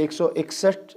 161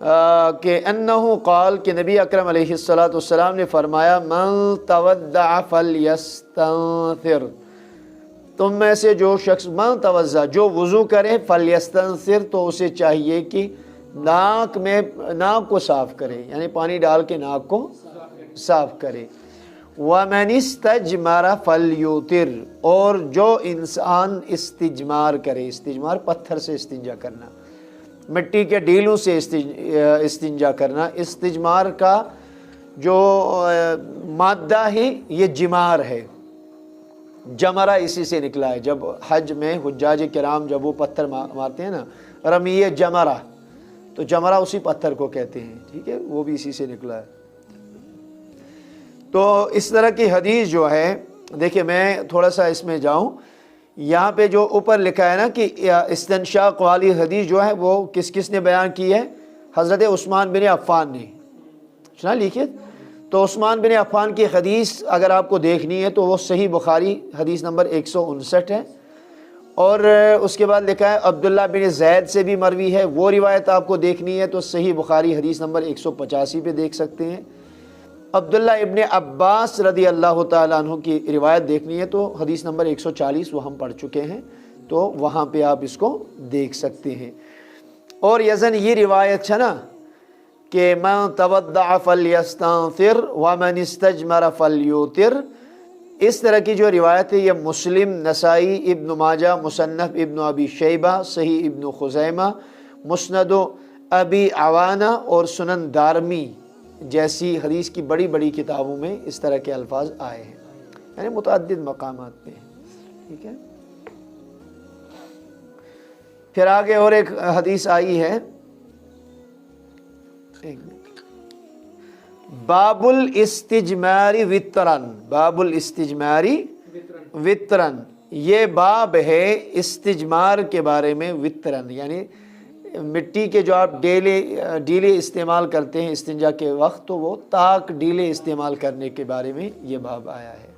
کہ انہو قال کہ نبی اکرم علیہ الصلوۃ والسلام نے فرمایا من تودع فلیستنثر، تم میں سے جو شخص من توضع جو وضو کرے فلیستنثر تو اسے چاہیے کہ ناک کو صاف کرے، یعنی پانی ڈال کے ناک کو صاف کرے۔ وَمَنِ اسْتَجْمَرَ فَلْيُوتِرْ، اور جو انسان استجمار کرے، استجمار پتھر سے استنجا کرنا، مٹی کے ڈیلوں سے استنجا کرنا، استجمار کا جو مادہ ہے یہ جمار ہے، جمرہ اسی سے نکلا ہے۔ جب حج میں حجاج کرام جب وہ پتھر مارتے ہیں نا، رمی جمرہ، تو جمرہ اسی پتھر کو کہتے ہیں، ٹھیک ہے، وہ بھی اسی سے نکلا ہے۔ تو اس طرح کی حدیث جو ہے، دیکھیں میں تھوڑا سا اس میں جاؤں، یہاں پہ جو اوپر لکھا ہے نا کہ استنشاق والی حدیث جو ہے وہ کس نے بیان کی ہے؟ حضرت عثمان بن عفان نے، سنا لکھیے۔ تو عثمان بن عفان کی حدیث اگر آپ کو دیکھنی ہے تو وہ صحیح بخاری حدیث نمبر 159 ہے، اور اس کے بعد لکھا ہے عبداللہ بن زید سے بھی مروی ہے، وہ روایت آپ کو دیکھنی ہے تو صحیح بخاری حدیث نمبر 185 پہ دیکھ سکتے ہیں۔ عبداللہ ابن عباس رضی اللہ تعالیٰ عنہ کی روایت دیکھنی ہے تو حدیث نمبر 140 وہ ہم پڑھ چکے ہیں، تو وہاں پہ آپ اس کو دیکھ سکتے ہیں۔ اور یزن یہ روایت ہے نا کہ من تودع فلیستنثر ومن استجمر فلیوتر، اس طرح کی جو روایت ہے یہ مسلم، نسائی، ابن ماجہ، مصنف ابن ابی شیبہ، صحیح ابن خزیمہ، مسند ابی عوانہ اور سنن دارمی جیسی حدیث کی بڑی بڑی کتابوں میں اس طرح کے الفاظ آئے ہیں، یعنی متعدد مقامات پہ، ٹھیک ہے۔ پھر آگے اور ایک حدیث آئی ہے، باب الاستجمار وطرن، باب الاستجمار وطرن، یہ باب ہے استجمار کے بارے میں، وطرن یعنی مٹی کے جو آپ ڈیلے استعمال کرتے ہیں استنجا کے وقت، تو وہ تاک ڈیلے استعمال کرنے کے بارے میں یہ باب آیا ہے۔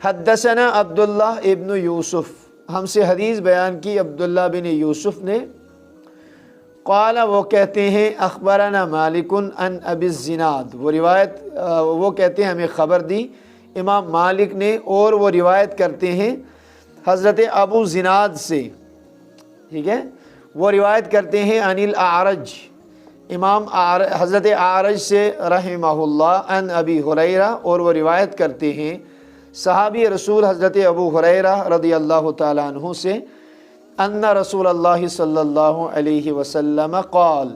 حدثنا عبداللہ ابن یوسف، ہم سے حدیث بیان کی عبداللہ بن یوسف نے، قال وہ کہتے ہیں اخبرنا مالک عن ابی الزناد، وہ روایت وہ کہتے ہیں ہمیں خبر دی امام مالک نے، اور وہ روایت کرتے ہیں حضرت ابو زناد سے، ٹھیک ہے، وہ روایت کرتے ہیں عن الاعرج، امام حضرت اعرج سے رحمہ اللہ، عن ابی ہریرہ، اور وہ روایت کرتے ہیں صحابی رسول حضرت ابو ہریرہ رضی اللہ تعالیٰ عنہ سے، ان رسول اللہ صلی اللہ علیہ وسلم قال،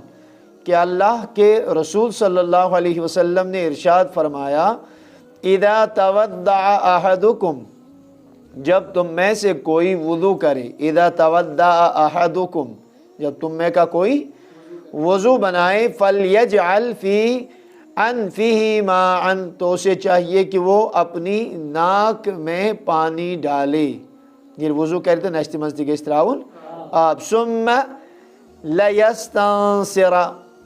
کہ اللہ کے رسول صلی اللہ علیہ وسلم نے ارشاد فرمایا، اذا تودع احدکم، جب تم میں سے کوئی وضو کرے، اذا تودع احدکم، جب تم میں کا کوئی وضو بنائے، فلیجعل فی انفہ ماء، تو اسے چاہیے کہ وہ اپنی ناک میں پانی ڈالے، یہ وضو کرتے نشتی مزدی کے استراؤن آپ، ثم لیستنصر،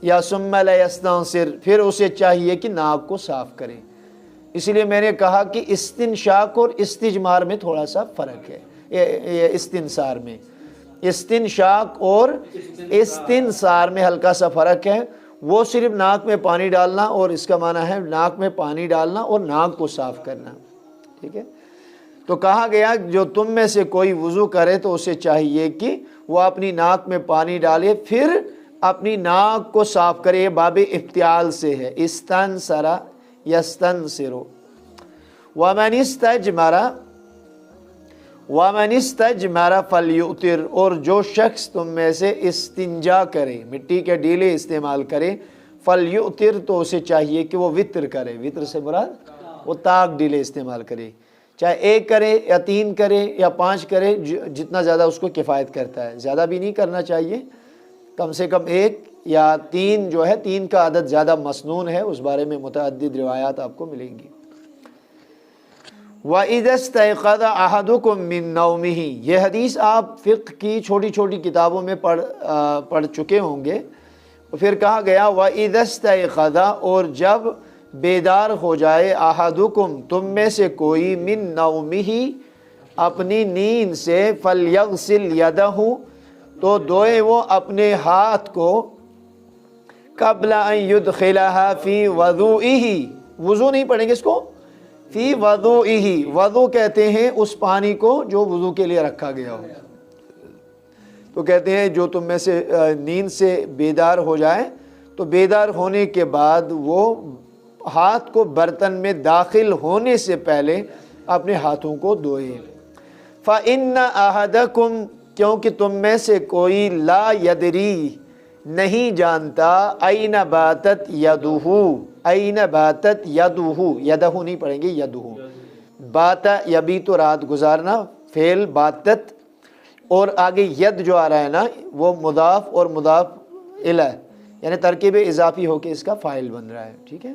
یا ثم لیستنصر، پھر اسے چاہیے کہ ناک کو صاف کرے۔ اس لیے میں نے کہا کہ استنشاق اور استجمار میں تھوڑا سا فرق ہے، استنصار میں، استنشاق اور استنصار میں ہلکا سا فرق ہے، وہ صرف ناک میں پانی ڈالنا، اور اس کا معنی ہے ناک میں پانی ڈالنا اور ناک کو صاف کرنا، ٹھیک ہے۔ تو کہا گیا جو تم میں سے کوئی وضو کرے تو اسے چاہیے کہ وہ اپنی ناک میں پانی ڈالے، پھر اپنی ناک کو صاف کرے، یہ باب افتعال سے ہے، استنصر یستنصر۔ وَمَنِ اسْتَجْمَرَ فَلْيُؤْتِرْ، اور جو شخص تم میں سے استنجا کرے، مٹی کے ڈیلے استعمال کرے، فَلْيُؤْتِرْ، تو اسے چاہیے کہ وہ وطر کرے، وطر سے مراد وہ تاک ڈیلے استعمال کرے، چاہے 1 کرے یا 3 کرے یا 5 کرے، جتنا زیادہ اس کو کفایت کرتا ہے، زیادہ بھی نہیں کرنا چاہیے، کم سے کم 1 یا 3 جو ہے، 3 کا عدد زیادہ مسنون ہے، اس بارے میں متعدد روایات آپ کو ملیں گی۔ وَإِذَا اسْتَيْقَظَ أَحَدُكُم مِّن نَوْمِهِ، یہ حدیث آپ فقہ کی چھوٹی چھوٹی کتابوں میں پڑھ چکے ہوں گے۔ پھر کہا گیا وَإِذَا اسْتَيْقَظَ، اور جب بیدار ہو جائے، أَحَدُكُم، تم میں سے کوئی، مِّن نَوْمِهِ، اپنی نیند سے، فَلْيَغْسِلْ يَدَهُ، تو دھوئے وہ اپنے ہاتھ کو، قبل ان یدخلها فی وضوئہ، وضو نہیں پڑھیں گے اس کو، فی وضوئہ، وضو کہتے ہیں اس پانی کو جو وضو کے لیے رکھا گیا ہو. تو کہتے ہیں جو تم میں سے نیند سے بیدار ہو جائے تو بیدار ہونے کے بعد وہ ہاتھ کو برتن میں داخل ہونے سے پہلے اپنے ہاتھوں کو دھوئے. فَإِنَّ أَحَدَكُمْ، کیونکہ تم میں سے کوئی لا یدری نہیں جانتا، أَيْنَ بَاتَتْ يَدُهُ، أَيْنَ بَاتَتْ يَدُهُ، یدہ نہیں پڑھیں گے یدہ، باتا یبیت رات گزارنا فعل باتت، اور آگے ید جو آ رہا ہے نا وہ مضاف اور مضاف الیہ یعنی ترکیب اضافی ہو کے اس کا فاعل بن رہا ہے. ٹھیک ہے،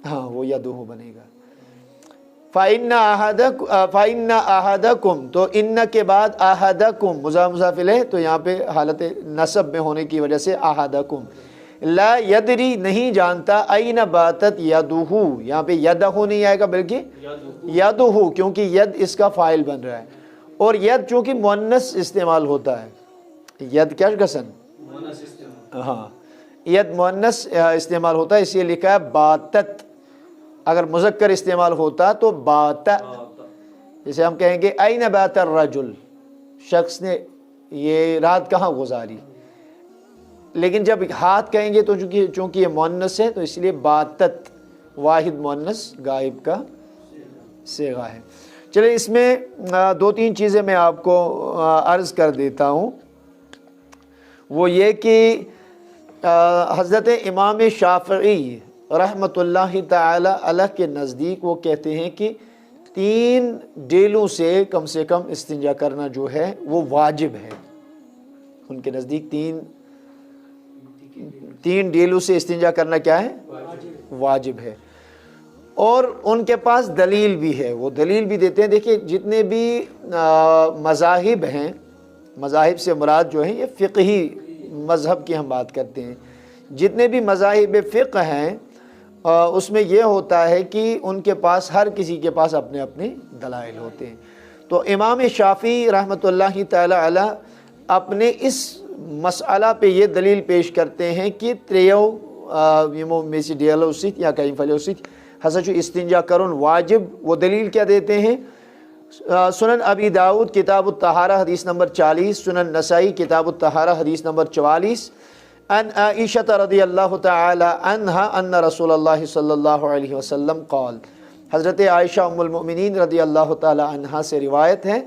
ہاں وہ یدہ بنے گا. فَإِنَّ أَحَدَكُمْ، تو ان کے بعد أَحَدَكُمْ مضاف مضاف الیہ، تو یہاں پہ حالت نصب میں ہونے کی وجہ سے أَحَدَكُمْ لا یدری نہیں جانتا، أَيْنَ بَاتَتْ يَدُهُ، یہاں پہ یدہ نہیں آئے گا بلکہ یدہ، کیونکہ ید اس کا فاعل بن رہا ہے. اور ید چونکہ مؤنث استعمال ہوتا ہے، ید کیا قسم، ہاں ید مؤنث استعمال ہوتا ہے، اس لیے لکھا ہے باتت. اگر مذکر استعمال ہوتا تو باتا، جیسے ہم کہیں گے این بات الرجل، شخص نے یہ رات کہاں گزاری. لیکن جب ہاتھ کہیں گے تو چونکہ یہ مؤنث ہے تو اس لیے باتت واحد مؤنث غائب کا صیغہ ہے. چلے اس میں دو تین چیزیں میں آپ کو عرض کر دیتا ہوں. وہ یہ کہ حضرت امام شافعی رحمۃ اللہ تعالی علیہ کے نزدیک وہ کہتے ہیں کہ 3 ڈیلوں سے کم استنجا کرنا جو ہے وہ واجب ہے. ان کے نزدیک تین ڈیلوں سے استنجا کرنا کیا ہے، واجب ہے. اور ان کے پاس دلیل بھی ہے، وہ دلیل بھی دیتے ہیں. دیکھیں جتنے بھی مذاہب ہیں، مذاہب سے مراد جو ہیں یہ فقہی مذہب کی ہم بات کرتے ہیں. جتنے بھی مذاہب فقہ ہیں اس میں یہ ہوتا ہے کہ ان کے پاس ہر کسی کے پاس اپنے اپنے دلائل ہوتے ہیں. تو امام شافعی رحمۃ اللہ تعالی علیہ اپنے اس مسئلہ پہ یہ دلیل پیش کرتے ہیں کہ تریو میسی ڈیالوسیت یا کہیں فلیوسیت حسچ استنجا کرن واجب. وہ دلیل کیا دیتے ہیں؟ سنن ابی داؤد کتاب الطہارہ حدیث نمبر 40، سنن نسائی کتاب الطہارہ حدیث نمبر 44، ان عائشہ رضی اللہ تعالی عنہا ان رسول اللہ صلی اللہ علیہ وسلم قال، حضرت عائشہ ام المؤمنین رضی اللہ تعالی عنہا سے روایت ہے،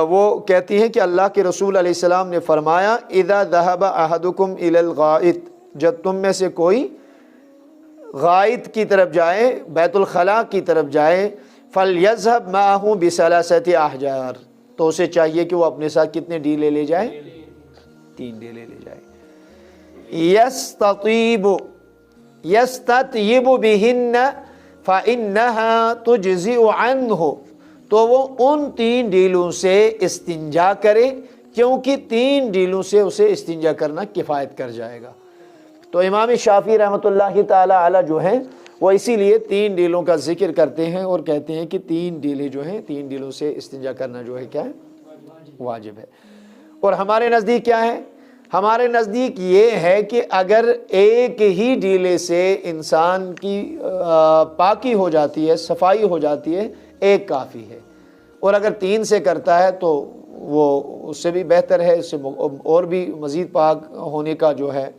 وہ کہتی ہیں کہ اللہ کے رسول علیہ السلام نے فرمایا اذا ذهب احدکم الی الغائط، جب تم میں سے کوئی غائط کی طرف جائے، بیت الخلاء کی طرف جائے، فلیذهب معه بثلاثه احجار، تو اسے چاہیے کہ وہ اپنے ساتھ کتنے ڈیلے لے جائے؟ 3 ڈیلے لے جائے. یستطیب بہن فإنها تجزئ عنہ، تو وہ ان 3 ڈیلوں سے استنجا کرے کیونکہ 3 ڈیلوں سے اسے استنجا کرنا کفایت کر جائے گا. تو امام شافعی رحمۃ اللہ تعالی علیہ جو ہیں وہ اسی لیے 3 ڈیلوں کا ذکر کرتے ہیں اور کہتے ہیں کہ 3 ڈیلے جو ہیں 3 ڈیلوں سے استنجا کرنا جو ہے کیا ہے، واجب ہے. اور ہمارے نزدیک کیا ہے؟ ہمارے نزدیک یہ ہے کہ اگر ایک ہی ڈیلے سے انسان کی پاکی ہو جاتی ہے، صفائی ہو جاتی ہے، ایک کافی ہے. اور اگر 3 سے کرتا ہے تو وہ اس سے بھی بہتر ہے، اس سے اور بھی مزید پاک ہونے کا جو ہے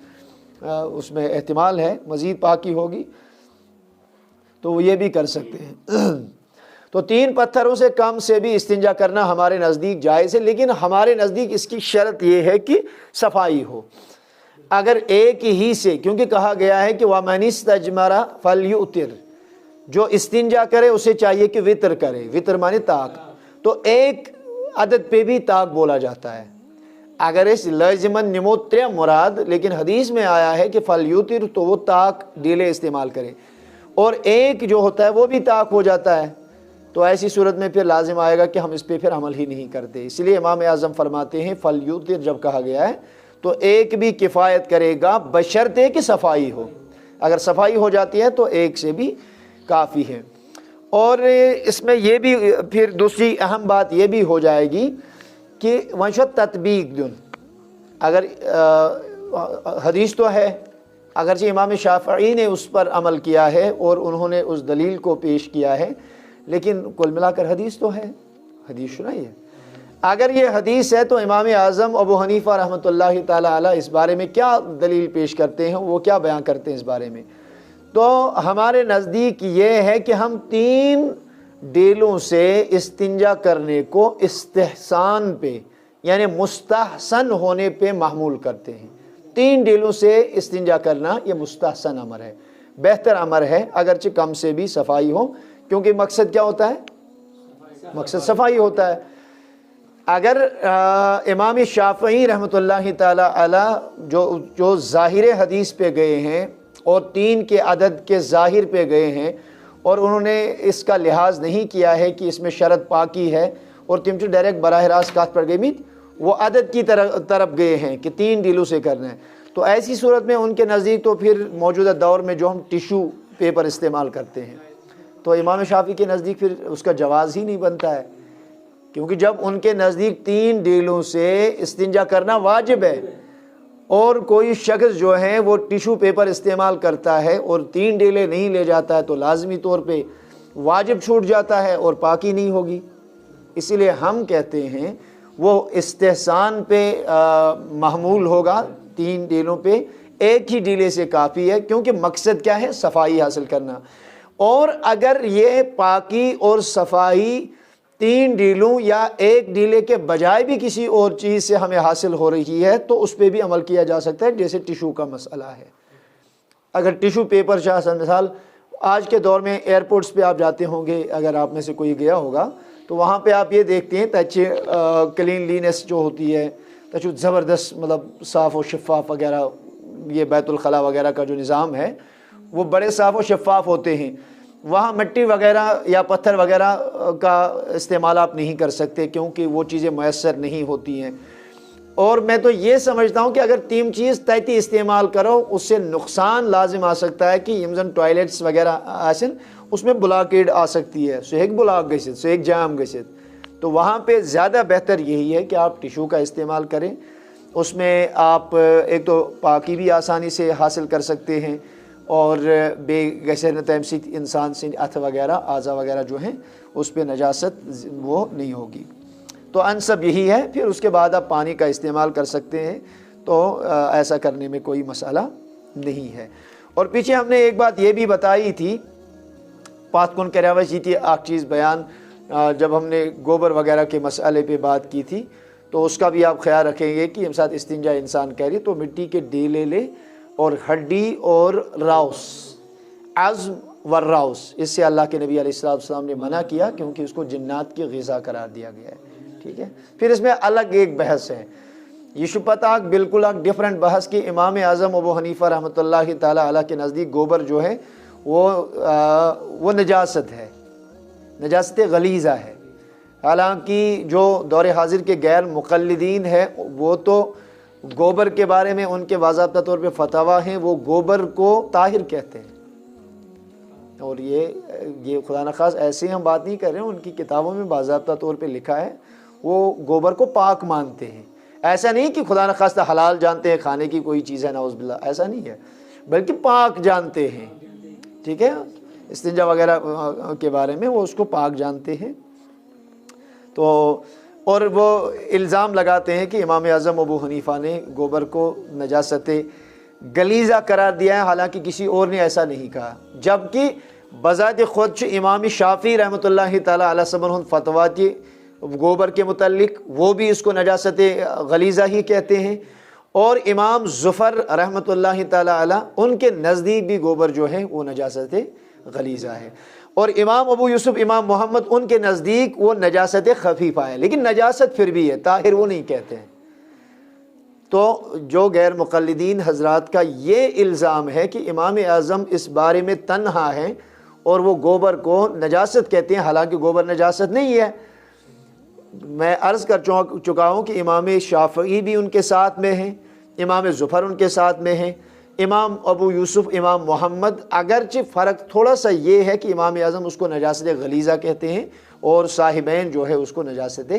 اس میں احتمال ہے، مزید پاکی ہوگی تو وہ یہ بھی کر سکتے ہیں. تو 3 پتھروں سے کم سے بھی استنجا کرنا ہمارے نزدیک جائز ہے، لیکن ہمارے نزدیک اس کی شرط یہ ہے کہ صفائی ہو. اگر ایک ہی سے، کیونکہ کہا گیا ہے کہ وَمَنِ اسْتَجْمَرَ فَلْيُؤْتِرْ، جو استنجا کرے اسے چاہیے کہ وطر کرے. وطر مانے طاق، تو ایک عدد پہ بھی طاق بولا جاتا ہے. اگر اس لازماً نموتر مراد، لیکن حدیث میں آیا ہے کہ فَلْيُؤْتِرْ، تو وہ طاق ڈیلے استعمال کرے. اور ایک جو ہوتا ہے وہ بھی طاق ہو جاتا ہے، تو ایسی صورت میں پھر لازم آئے گا کہ ہم اس پہ پھر عمل ہی نہیں کرتے. اس لیے امام اعظم فرماتے ہیں فلیوتر جب کہا گیا ہے تو ایک بھی کفایت کرے گا بشرطے کہ صفائی ہو. اگر صفائی ہو جاتی ہے تو ایک سے بھی کافی ہے. اور اس میں یہ بھی پھر دوسری اہم بات یہ بھی ہو جائے گی کہ ونشت تطبیق دن، اگر حدیث تو ہے اگرچہ امام شافعی نے اس پر عمل کیا ہے اور انہوں نے اس دلیل کو پیش کیا ہے، لیکن کل ملا کر حدیث تو ہے، حدیث سنائی ہے۔ اگر یہ حدیث ہے تو امام اعظم ابو حنیفہ رحمۃ اللہ تعالی علیہ اس بارے میں کیا دلیل پیش کرتے ہیں، وہ کیا بیان کرتے ہیں اس بارے میں؟ تو ہمارے نزدیک یہ ہے کہ ہم 3 ڈیلوں سے استنجا کرنے کو استحسان پہ یعنی مستحسن ہونے پہ محمول کرتے ہیں۔ 3 ڈیلوں سے استنجا کرنا یہ مستحسن امر ہے، بہتر امر ہے، اگرچہ کم سے بھی صفائی ہو، کیونکہ مقصد کیا ہوتا ہے؟ مقصد صفائی ہوتا ہے۔ اگر امام شافعی رحمۃ اللہ تعالی علیہ جو ظاہر حدیث پہ گئے ہیں اور 3 کے عدد کے ظاہر پہ گئے ہیں اور انہوں نے اس کا لحاظ نہیں کیا ہے کہ اس میں شرط پاکی ہے اور تم جو ڈائریکٹ براہ راست کات پر گئی میت وہ عدد کی طرف گئے ہیں کہ 3 ڈیلوں سے کرنا ہے، تو ایسی صورت میں ان کے نزدیک تو پھر موجودہ دور میں جو ہم ٹیشو پیپر استعمال کرتے ہیں تو امام شافعی کے نزدیک پھر اس کا جواز ہی نہیں بنتا ہے، کیونکہ جب ان کے نزدیک 3 ڈیلوں سے استنجا کرنا واجب ہے اور کوئی شخص جو ہے وہ ٹیشو پیپر استعمال کرتا ہے اور 3 ڈیلے نہیں لے جاتا ہے تو لازمی طور پہ واجب چھوٹ جاتا ہے اور پاکی نہیں ہوگی۔ اسی لیے ہم کہتے ہیں وہ استحسان پہ محمول ہوگا، 3 ڈیلوں پہ، ایک ہی ڈیلے سے کافی ہے، کیونکہ مقصد کیا ہے؟ صفائی حاصل کرنا۔ اور اگر یہ پاکی اور صفائی 3 ڈیلوں یا ایک ڈیلے کے بجائے بھی کسی اور چیز سے ہمیں حاصل ہو رہی ہے تو اس پہ بھی عمل کیا جا سکتا ہے، جیسے ٹیشو کا مسئلہ ہے۔ اگر ٹیشو پیپر مثال آج کے دور میں ایئرپورٹس پہ آپ جاتے ہوں گے، اگر آپ میں سے کوئی گیا ہوگا تو وہاں پہ آپ یہ دیکھتے ہیں تچ کلین لینس جو ہوتی ہے، تچ زبردست مطلب صاف و شفاف وغیرہ، یہ بیت الخلاء وغیرہ کا جو نظام ہے وہ بڑے صاف و شفاف ہوتے ہیں۔ وہاں مٹی وغیرہ یا پتھر وغیرہ کا استعمال آپ نہیں کر سکتے کیونکہ وہ چیزیں میسر نہیں ہوتی ہیں۔ اور میں تو یہ سمجھتا ہوں کہ اگر 3 چیز تیتی استعمال کرو اس سے نقصان لازم آ سکتا ہے کہ یمزن ٹوائلٹس وغیرہ آسن اس میں بلاکیڈ آ سکتی ہے، سو ایک بلاک گژھت، سو ایک جام گژھت، تو وہاں پہ زیادہ بہتر یہی ہے کہ آپ ٹیشو کا استعمال کریں۔ اس میں آپ ایک تو پاکی بھی آسانی سے حاصل کر سکتے ہیں اور بے گسر تم ست انسان سے اتھ وغیرہ اعضا وغیرہ جو ہیں اس پہ نجاست وہ نہیں ہوگی۔ تو انسب یہی ہے، پھر اس کے بعد آپ پانی کا استعمال کر سکتے ہیں، تو ایسا کرنے میں کوئی مسئلہ نہیں ہے۔ اور پیچھے ہم نے ایک بات یہ بھی بتائی تھی، پات کن کراوش جی تھی ایک چیز بیان، جب ہم نے گوبر وغیرہ کے مسئلے پہ بات کی تھی تو اس کا بھی آپ خیال رکھیں گے کہ ہم ساتھ استنجا انسان کرے تو مٹی کے ڈیلے لے اور ہڈی اور راؤس، عظم و راؤس، اس سے اللہ کے نبی علیہ السلام نے منع کیا کیونکہ اس کو جنات کی غذا قرار دیا گیا ہے، ٹھیک ہے۔ پھر اس میں الگ ایک بحث ہے، یہ شپتاک بالکل ایک ڈیفرنٹ بحث کی امام اعظم ابو حنیفہ رحمۃ اللہ تعالی علیہ کے نزدیک گوبر جو ہے وہ نجاست ہے، نجاست غلیظہ ہے۔ حالانکہ جو دور حاضر کے غیر مقلدین ہیں وہ تو گوبر کے بارے میں ان کے باضابطہ طور پہ فتاویٰ ہیں، وہ گوبر کو طاہر کہتے ہیں، اور یہ خدا نخواست ایسے ہم بات نہیں کر رہے ہیں، ان کی کتابوں میں باضابطہ طور پہ لکھا ہے وہ گوبر کو پاک مانتے ہیں۔ ایسا نہیں کہ خدا نخواستہ حلال جانتے ہیں، کھانے کی کوئی چیز ہے نعوذ باللہ، ایسا نہیں ہے، بلکہ پاک جانتے ہیں، ٹھیک ہے۔ استنجا وغیرہ کے بارے میں وہ اس کو پاک جانتے ہیں، تو اور وہ الزام لگاتے ہیں کہ امام اعظم ابو حنیفہ نے گوبر کو نجاست غلیظہ قرار دیا ہے، حالانکہ کسی اور نے ایسا نہیں کہا، جبکہ بذات خود امام شافعی رحمۃ اللہ تعالی علیہ سبن فتویٰ تھی گوبر کے متعلق، وہ بھی اس کو نجاست غلیظہ ہی کہتے ہیں، اور امام زفر رحمۃ اللہ تعالی علیہ ان کے نزدیک بھی گوبر جو ہے وہ نجاست غلیظہ ہے، اور امام ابو یوسف امام محمد ان کے نزدیک وہ نجاست خفیفہ ہے، لیکن نجاست پھر بھی ہے، طاہر وہ نہیں کہتے ہیں۔ تو جو غیر مقلدین حضرات کا یہ الزام ہے کہ امام اعظم اس بارے میں تنہا ہیں اور وہ گوبر کو نجاست کہتے ہیں، حالانکہ گوبر نجاست نہیں ہے۔ میں عرض کر چکا ہوں کہ امام شافعی بھی ان کے ساتھ میں ہیں، امام زفر ان کے ساتھ میں ہیں، امام ابو یوسف امام محمد، اگرچہ فرق تھوڑا سا یہ ہے کہ امام اعظم اس کو نجاست غلیظہ کہتے ہیں اور صاحبین جو ہے اس کو نجاست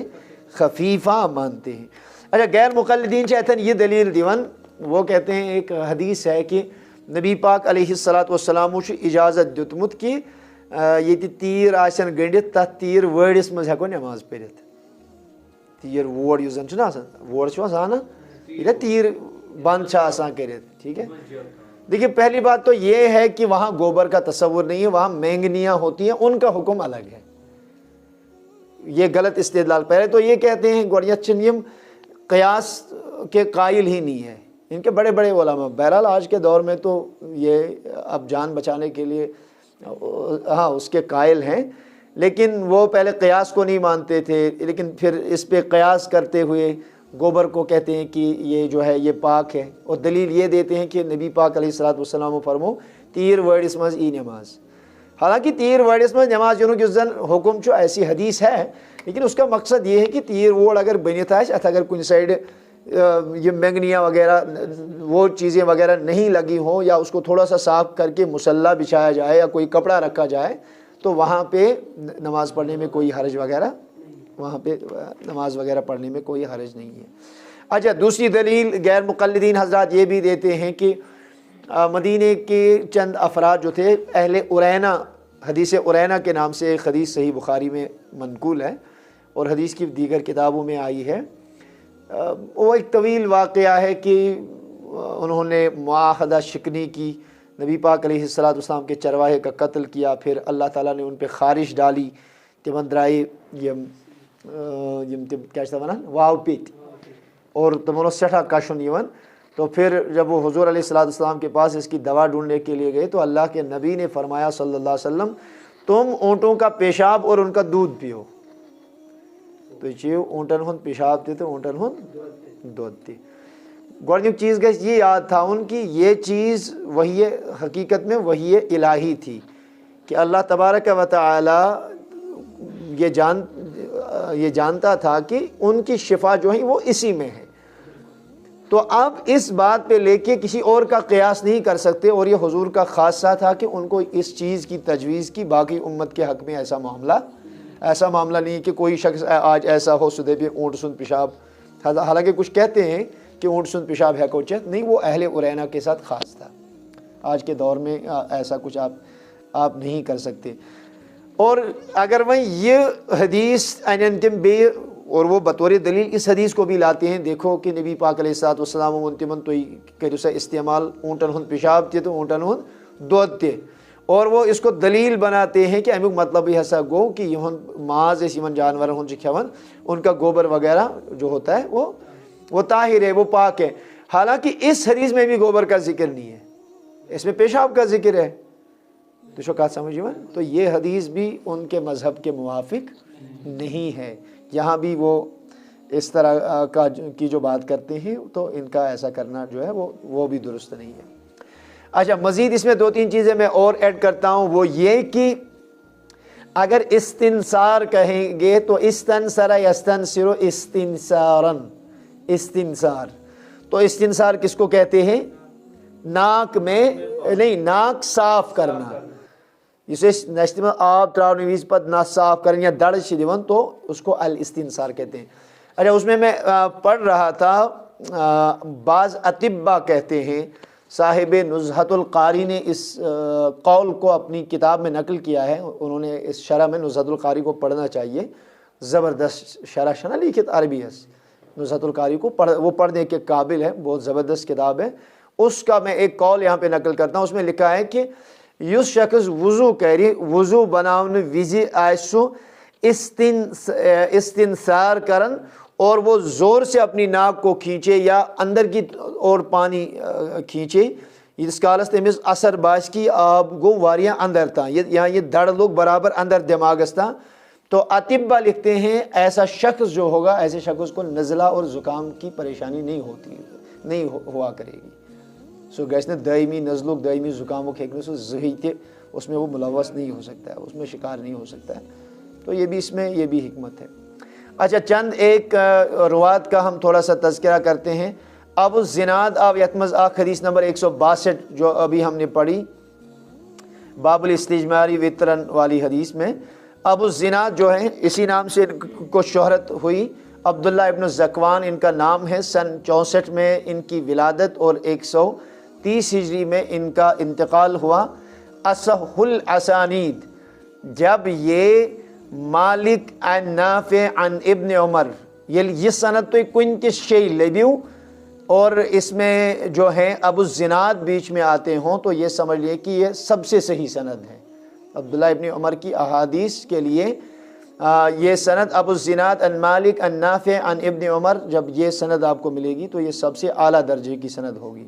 خفیفہ مانتے ہیں۔ اچھا، غیر مقلدین چاہتے ہیں یہ دلیل دیون، وہ کہتے ہیں ایک حدیث ہے کہ نبی پاک علیہ الصلوۃ والسلام چھُ اجازت دیُتمُت کہ ییٚتہِ تیٖر آسن گٔنڈِتھ تَتھ تیٖر وٲرِس منٛز ہٮ۪کو نٮ۪ماز پٔرِتھ. تیٖر وور یُس زَن چھُنہ آسان وور چھُ آسان نا ییٚلہِ تیٖر بند چھِ آسان کٔرِتھ. ٹھیک ہے. دیکھیے پہلی بات تو یہ ہے کہ وہاں گوبر کا تصور نہیں ہے, وہاں مینگنیاں ہوتی ہیں, ان کا حکم الگ ہے. یہ غلط استدلال. پہلے تو یہ کہتے ہیں گوڑیچن یم قیاس کے قائل ہی نہیں ہے, ان کے بڑے بڑے علماء. بہرحال آج کے دور میں تو یہ اب جان بچانے کے لیے ہاں اس کے قائل ہیں, لیکن وہ پہلے قیاس کو نہیں مانتے تھے, لیکن پھر اس پہ قیاس کرتے ہوئے گوبر کو کہتے ہیں کہ یہ جو ہے یہ پاک ہے, اور دلیل یہ دیتے ہیں کہ نبی پاک علیہ الصلوۃ والسلام فرمو تیٖر وٲرِس منٛز ای نٮ۪ماز. حالانکہ تیٖر وٲرِس منٛز نٮ۪ماز یِنُک یُس زن حکم چھُ ایسی حدیث ہے, لیکن اس کا مقصد یہ ہے کہ تیٖر ووڑ اگر بٔنِتھ آسہِ اَتھ اگر کُنہِ سایڈٕ یہ مینگنیاں وغیرہ وہ چیزیں وغیرہ نہیں لگی ہوں, یا اس کو تھوڑا سا صاف کر کے مصلی بچھایا جائے یا کوئی کپڑا رکھا جائے, تو وہاں پہ نماز پڑھنے میں کوئی حرج وغیرہ, وہاں پہ نماز وغیرہ پڑھنے میں کوئی حرج نہیں ہے. اچھا دوسری دلیل غیر مقلدین حضرات یہ بھی دیتے ہیں کہ مدینے کے چند افراد جو تھے اہل ارینا, حدیث ارینا کے نام سے ایک حدیث صحیح بخاری میں منقول ہے اور حدیث کی دیگر کتابوں میں آئی ہے. وہ ایک طویل واقعہ ہے کہ انہوں نے معاہدہ شکنی کی, نبی پاک علیہ الصلوۃ والسلام کے چرواہے کا قتل کیا, پھر اللہ تعالیٰ نے ان پہ خارش ڈالی, تمن درائے یم تم کیا ونان واو پیت, اور تمن سٹھا کشن یوان. تو پھر جب وہ حضور علیہ الصلوۃ والسلام کے پاس اس کی دوا ڈھونڈنے کے لیے گئے تو اللہ کے نبی نے فرمایا صلی اللہ علیہ وسلم تم اونٹوں کا پیشاب اور ان کا دودھ پیو. تو چیو اونٹن ہند پیشاب تھی تو اونٹن ہند دودھ تھی. گۄڈنیُک چیز گژھِ یہ یاد تھاؤن کہ یہ چیز وحی حقیقت میں وحی الہی تھی کہ اللہ تبارک و تعالی یہ جانتا تھا کہ ان کی شفا جو ہے وہ اسی میں ہے. تو اب اس بات پہ لے کے کسی اور کا قیاس نہیں کر سکتے, اور یہ حضور کا خاصہ تھا کہ ان کو اس چیز کی تجویز کی, باقی امت کے حق میں ایسا معاملہ نہیں کہ کوئی شخص آج ایسا ہو سدے پہ اونٹ سند پیشاب, حالانکہ کچھ کہتے ہیں کہ اونٹ سند پیشاب ہے کو چت نہیں, وہ اہل ارینا کے ساتھ خاص تھا. آج کے دور میں ایسا کچھ آپ نہیں کر سکتے. اور اگر وہ یہ حدیث انن تم بے اور وہ بطور دلیل اس حدیث کو بھی لاتے ہیں, دیکھو کہ نبی پاک علیہ الصلوۃ والسلام وون تمن تُہۍ کٔرِو سا استعمال اونٹن ہند پیشاب تہِ تہٕ اونٹن ہند دۄد تہِ, اور وہ اس کو دلیل بناتے ہیں کہ امیک مطلب یہ ہسا گو کہ یہند ماز اس یمن جانورن ہند کھیون, ان کا گوبر وغیرہ جو ہوتا ہے وہ طاہر ہے, وہ پاک ہے. حالانکہ اس حدیث میں بھی گوبر کا ذکر نہیں ہے, اس میں پیشاب کا ذکر ہے. تو شو بات سمجھ میں, تو یہ حدیث بھی ان کے مذہب کے موافق نہیں ہے. یہاں بھی وہ اس طرح کی جو بات کرتے ہیں تو ان کا ایسا کرنا جو ہے وہ بھی درست نہیں ہے. اچھا مزید اس میں دو تین چیزیں میں اور ایڈ کرتا ہوں, وہ یہ کہ اگر استنصار کہیں گے تو استنصر یستنصر استنصارن, استنصار تو استنصار کس کو کہتے ہیں؟ ناک میں نہیں, ناک صاف کرنا, جسے نشت میں آب تراؤنے ویز پت نہ صاف کریں یا دڑ چھ دیون تو اس کو الاستنصار کہتے ہیں. اچھا اس میں پڑھ رہا تھا بعض اطباء کہتے ہیں, صاحب نزہۃ القاری نے اس قول کو اپنی کتاب میں نقل کیا ہے, انہوں نے اس شرح میں نزہۃ القاری کو پڑھنا چاہیے, زبردست شرح شنا لکھت عربی ہے نزہۃ القاری کو, وہ پڑھنے کے قابل ہے, بہت زبردست کتاب ہے. اس کا میں ایک قول یہاں پہ نقل کرتا ہوں, اس میں لکھا ہے کہ یس شخص وضو کری وضو بناون وزی آسو استنصار کرن اور وہ زور سے اپنی ناک کو کھینچے یا اندر کی اور پانی کھینچے, اس کالس تمس اثر باس کی آب گو واریاں اندر تا, یہاں یہ دڑ لوگ برابر اندر دماغس تا. تو اطباء لکھتے ہیں ایسا شخص جو ہوگا ایسے شخص کو نزلہ اور زکام کی پریشانی نہیں ہوا کرے گی. سو گیس نے دائمی نزلوک دائمی زکامک ہیکنے سو زہی تھے اس میں وہ ملوث نہیں ہو سکتا ہے, اس میں شکار نہیں ہو سکتا ہے. تو یہ بھی اس میں یہ بھی حکمت ہے. اچھا چند ایک روایت کا ہم تھوڑا سا تذکرہ کرتے ہیں. ابو الزناد اب یتمز آخ حدیث نمبر 162 جو ابھی ہم نے پڑھی باب الاستجماری وطرن والی حدیث میں, ابو الزناد جو ہیں اسی نام سے کو شہرت ہوئی, عبداللہ ابن زکوان ان کا نام ہے. سن 64 میں ان کی ولادت اور 30 ہجری میں ان کا انتقال ہوا۔ اصح الاسانید، جب یہ مالک عن نافع عن ابن عمر، یہ سند تو کن تہ شی لبیو اور اس میں جو ہیں ابو الزناد بیچ میں آتے ہوں تو یہ سمجھ لیے کہ یہ سب سے صحیح سند ہے۔ عبداللہ ابن عمر کی احادیث کے لیے یہ سند ابو الزناد عن مالک عن نافع عن ابن عمر، جب یہ سند آپ کو ملے گی تو یہ سب سے اعلیٰ درجے کی سند ہوگی۔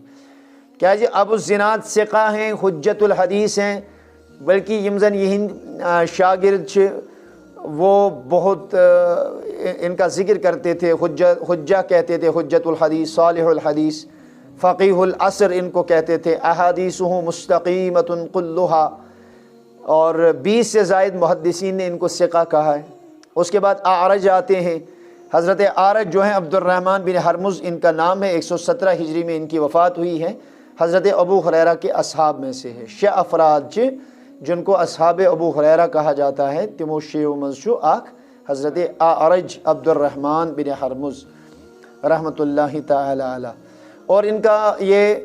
کیا جی ابو الزناد ثقہ ہیں، حجت الحدیث ہیں، بلکہ یم زن یہند شاگرد چھ وہ بہت ان کا ذکر کرتے تھے، حجہ کہتے تھے، حجت الحدیث، صالح الحدیث، فقیہ العصر ان کو کہتے تھے، احادیثہ مستقیمۃ کلھا، اور 20 سے زائد محدثین نے ان کو ثقہ کہا ہے۔ اس کے بعد اعرج آتے ہیں، حضرت اعرج جو ہیں عبد الرحمن بن ہرمز ان کا نام ہے، 117 ہجری میں ان کی وفات ہوئی ہے، حضرت ابو ہریرہ کے اصحاب میں سے ہے۔ شہ افراد جن کو اصحاب ابو ہریرہ کہا جاتا ہے تمو شیو منشو آخ حضرت اعرج عبد الرحمن بن ہرمز رحمۃ اللہ تعالی علیہ، اور ان کا یہ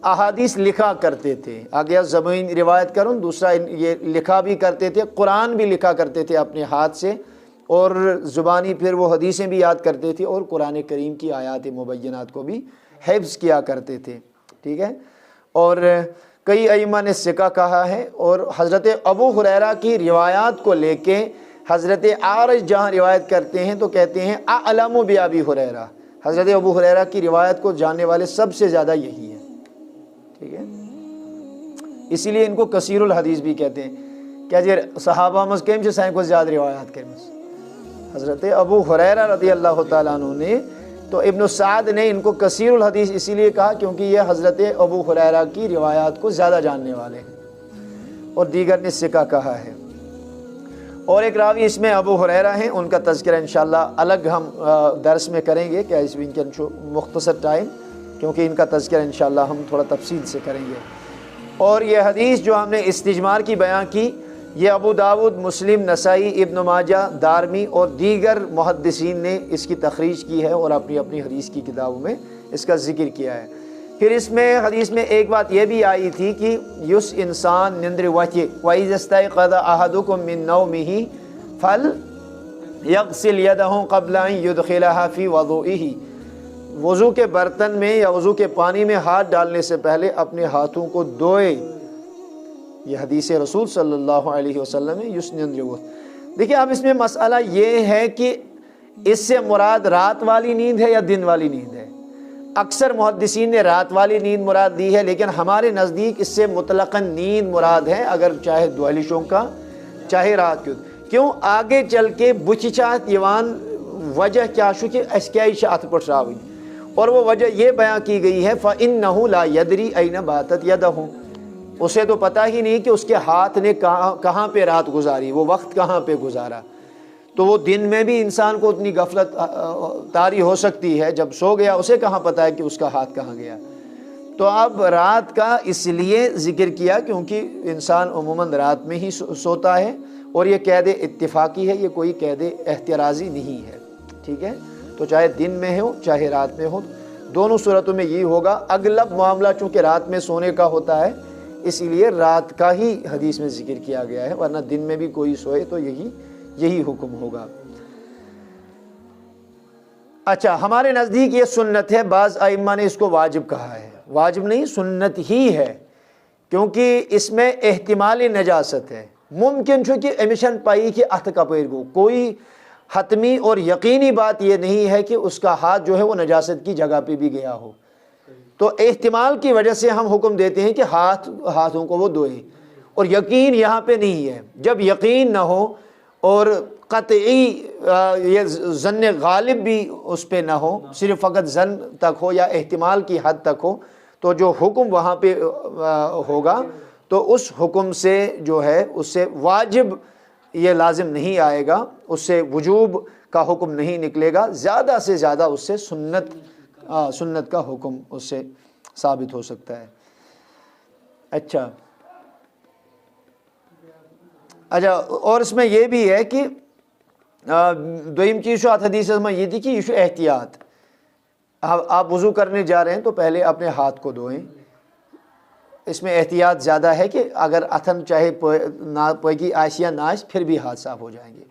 احادیث لکھا کرتے تھے۔ آگے زبان روایت کروں، دوسرا یہ لکھا بھی کرتے تھے، قرآن بھی لکھا کرتے تھے اپنے ہاتھ سے، اور زبانی پھر وہ حدیثیں بھی یاد کرتے تھے، اور قرآن کریم کی آیات مبینات کو بھی حفظ کیا کرتے تھے، ٹھیک ہے۔ اور کئی ائمہ نے ثقہ کہا ہے، اور حضرت ابو ہریرہ کی روایات کو لے کے حضرت اعرج جہاں روایت کرتے ہیں تو کہتے ہیں اعلم بابی ہریرہ، حضرت ابو ہریرہ کی روایت کو جاننے والے سب سے زیادہ یہی ہیں، ٹھیک ہے۔ اسی لیے ان کو کثیر الحدیث بھی کہتے ہیں۔ کیا جی صحابہ مز کیم سے سائیں کو زیادہ روایات کریں، حضرت ابو ہریرہ رضی اللہ تعالیٰ عنہ نے، تو ابن سعد نے ان کو کثیر الحدیث اسی لیے کہا کیونکہ یہ حضرت ابو ہریرہ کی روایات کو زیادہ جاننے والے ہیں، اور دیگر نے ثقہ کہا ہے۔ اور ایک راوی اس میں ابو ہریرہ ہیں، ان کا تذکرہ انشاءاللہ الگ ہم درس میں کریں گے، کیا اس وین مختصر ٹائم، کیونکہ ان کا تذکرہ انشاءاللہ ہم تھوڑا تفصیل سے کریں گے۔ اور یہ حدیث جو ہم نے استجمار کی بیان کی، یہ ابو داود، مسلم، نسائی، ابن ماجہ، دارمی اور دیگر محدثین نے اس کی تخریج کی ہے اور اپنی اپنی حدیث کی کتابوں میں اس کا ذکر کیا ہے۔ پھر اس میں حدیث میں ایک بات یہ بھی آئی تھی کہ یس انسان نندر وحی وَإِذَا اسْتَيْقَظَ أَحَدُكُم مِّن نَوْمِهِ فَلْيَغْسِلْ يَدَهُ قَبْلَ أَن يُدْخِلَهَا فِي وَضُوئِهِ، وضو کے برتن میں یا وضو کے پانی میں ہاتھ ڈالنے سے پہلے اپنے ہاتھوں کو دھوئے۔ یہ حدیث رسول صلی اللہ علیہ وسلم ہے۔ یسنن جو دیکھیں اب اس میں مسئلہ یہ ہے کہ اس سے مراد رات والی نیند ہے یا دن والی نیند ہے۔ اکثر محدثین نے رات والی نیند مراد دی ہے، لیکن ہمارے نزدیک اس سے مطلقاً نیند مراد ہے، اگر چاہے دہلشوں کا چاہے رات کی۔ کیوں آگے چل کے بچچات یوان وجہ کیا شو کہ اس کیا ات پٹ راوی، اور وہ وجہ یہ بیان کی گئی ہے فَإِنَّهُ لَا يَدْرِي أَيْنَ بَاتَتْ يَدَهُ، اسے تو پتہ ہی نہیں کہ اس کے ہاتھ نے کہاں پہ رات گزاری، وہ وقت کہاں پہ گزارا۔ تو وہ دن میں بھی انسان کو اتنی غفلت طاری ہو سکتی ہے، جب سو گیا اسے کہاں پتہ ہے کہ اس کا ہاتھ کہاں گیا۔ تو اب رات کا اس لیے ذکر کیا کیونکہ انسان عموماً رات میں ہی سوتا ہے، اور یہ قید اتفاقی ہے، یہ کوئی قید احترازی نہیں ہے، ٹھیک ہے۔ تو چاہے دن میں ہو چاہے رات میں ہو، دونوں صورتوں میں یہی ہوگا۔ اغلب معاملہ چونکہ رات میں سونے کا ہوتا ہے، اسی لیے رات کا ہی حدیث میں ذکر کیا گیا ہے، ورنہ دن میں بھی کوئی سوئے تو یہی حکم ہوگا۔ اچھا، ہمارے نزدیک یہ سنت ہے، بعض ائمہ نے اس کو واجب کہا ہے۔ واجب نہیں، سنت ہی ہے، کیونکہ اس میں احتمال نجاست ہے۔ ممکن چھو کہ امیشن پائی کہ اتھ کپیر گو، کوئی حتمی اور یقینی بات یہ نہیں ہے کہ اس کا ہاتھ جو ہے وہ نجاست کی جگہ پہ بھی گیا ہو، تو احتمال کی وجہ سے ہم حکم دیتے ہیں کہ ہاتھوں کو وہ دھوئے، اور یقین یہاں پہ نہیں ہے۔ جب یقین نہ ہو اور قطعی یہ ظن غالب بھی اس پہ نہ ہو، صرف فقط ظن تک ہو یا احتمال کی حد تک ہو، تو جو حکم وہاں پہ ہوگا تو اس حکم سے جو ہے اس سے واجب یہ لازم نہیں آئے گا، اس سے وجوب کا حکم نہیں نکلے گا، زیادہ سے زیادہ اس سے سنت کا حکم اس سے ثابت ہو سکتا ہے۔ اچھا، اور اس میں یہ بھی ہے کہ دویم چیز شو حدیث میں یہ تھی کہ یہ شو احتیاط، آپ وضو کرنے جا رہے ہیں تو پہلے اپنے ہاتھ کو دھوئیں. اس میں احتیاط زیادہ ہے کہ اگر اتھن چاہے پاکی آس یا نہ آس پھر بھی ہاتھ صاف ہو جائیں گے.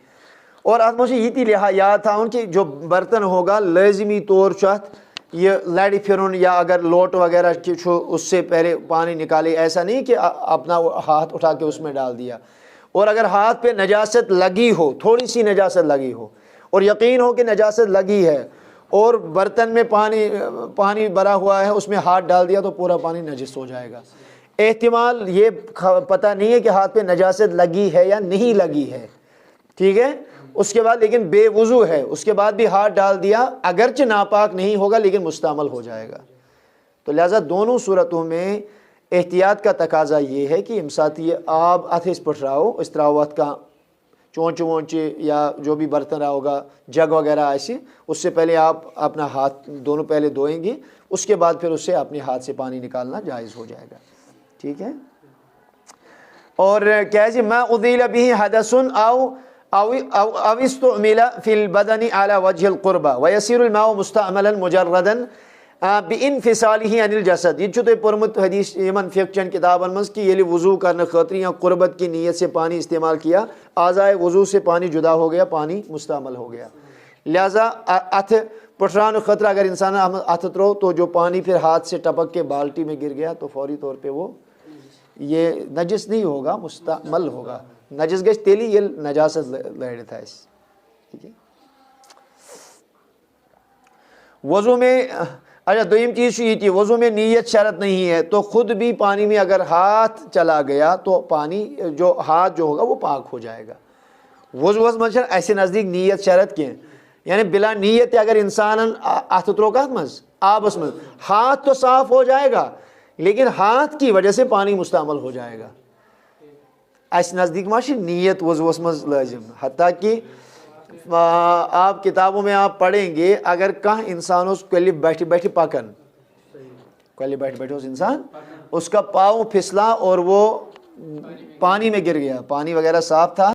اور اتھ مجھے یہ تھی یاد تھاؤن کہ جو برتن ہوگا لازمی طور ات یہ لڑ پھرن یا اگر لوٹ وغیرہ اس سے پہلے پانی نکالے. ایسا نہیں کہ اپنا ہاتھ اٹھا کے اس میں ڈال دیا. اور اگر ہاتھ پہ نجاست لگی ہو, تھوڑی سی نجاست لگی ہو اور یقین ہو کہ نجاست لگی ہے اور برتن میں پانی بھرا ہوا ہے, اس میں ہاتھ ڈال دیا تو پورا پانی نجس ہو جائے گا. احتمال یہ پتہ نہیں ہے کہ ہاتھ پہ نجاست لگی ہے یا نہیں لگی ہے, ٹھیک ہے. اس کے بعد لیکن بے وضو ہے, اس کے بعد بھی ہاتھ ڈال دیا, اگرچہ ناپاک نہیں ہوگا لیکن مستعمل ہو جائے گا. تو لہٰذا دونوں صورتوں میں احتیاط کا تقاضا یہ ہے کہ امسات یہ آب اتھس پٹ رہا ہو, اس طرح ات کا چونچ وونچ یا جو بھی برتن رہا ہوگا جگ وغیرہ ایسے, اس سے پہلے آپ اپنا ہاتھ دونوں پہلے دھوئیں گے, اس کے بعد پھر اس سے اپنے ہاتھ سے پانی نکالنا جائز ہو جائے گا, ٹھیک ہے. اور کیا جی ما اضیل به حدث او استعمل في البدن على وجه القربة ويصير الماء مستعملا مجردا بانفصاله عن الجسد. یہ چھو پرمت حدیث یمن فقہ چن کتابن مز کہ یلی وضو کرنے خاطر یا قربت کی نیت سے پانی استعمال کیا, اعضائے وضو سے پانی جدا ہو گیا, پانی مستعمل ہو گیا. لہذا اتھ پٹران خطرہ اگر انسان اتھ ترو تو جو پانی پھر ہاتھ سے ٹپک کے بالٹی میں گر گیا تو فوری طور پہ وہ یہ نجس نہیں ہوگا, مستعمل ہوگا. نجس گش تیلی یہ نجاست لڑ تھا اس, ٹھیک ہے. وضو میں اچھا دویم چیز یہ تھی, وضو میں نیت شرط نہیں ہے تو خود بھی پانی میں اگر ہاتھ چلا گیا تو پانی جو ہاتھ جو ہوگا وہ پاک ہو جائے گا. وضو مجھے ایسے نزدیک نیت شرط کے یعنی بلا نیت اگر انسان اتھ تروکات مز آبس مز ہاتھ تو صاف ہو جائے گا لیکن ہاتھ کی وجہ سے پانی مستعمل ہو جائے گا. اس نزدیک ماشی نیت وضوس مز لازم, حتیٰ کہ آپ کتابوں میں آپ پڑھیں گے اگر کہاں انسان اس کلی بیٹھی بیٹھی پکن کلی بیٹھ بیٹھے اس انسان اس کا پاؤں پھسلا اور وہ پانی میں گر گیا, پانی وغیرہ صاف تھا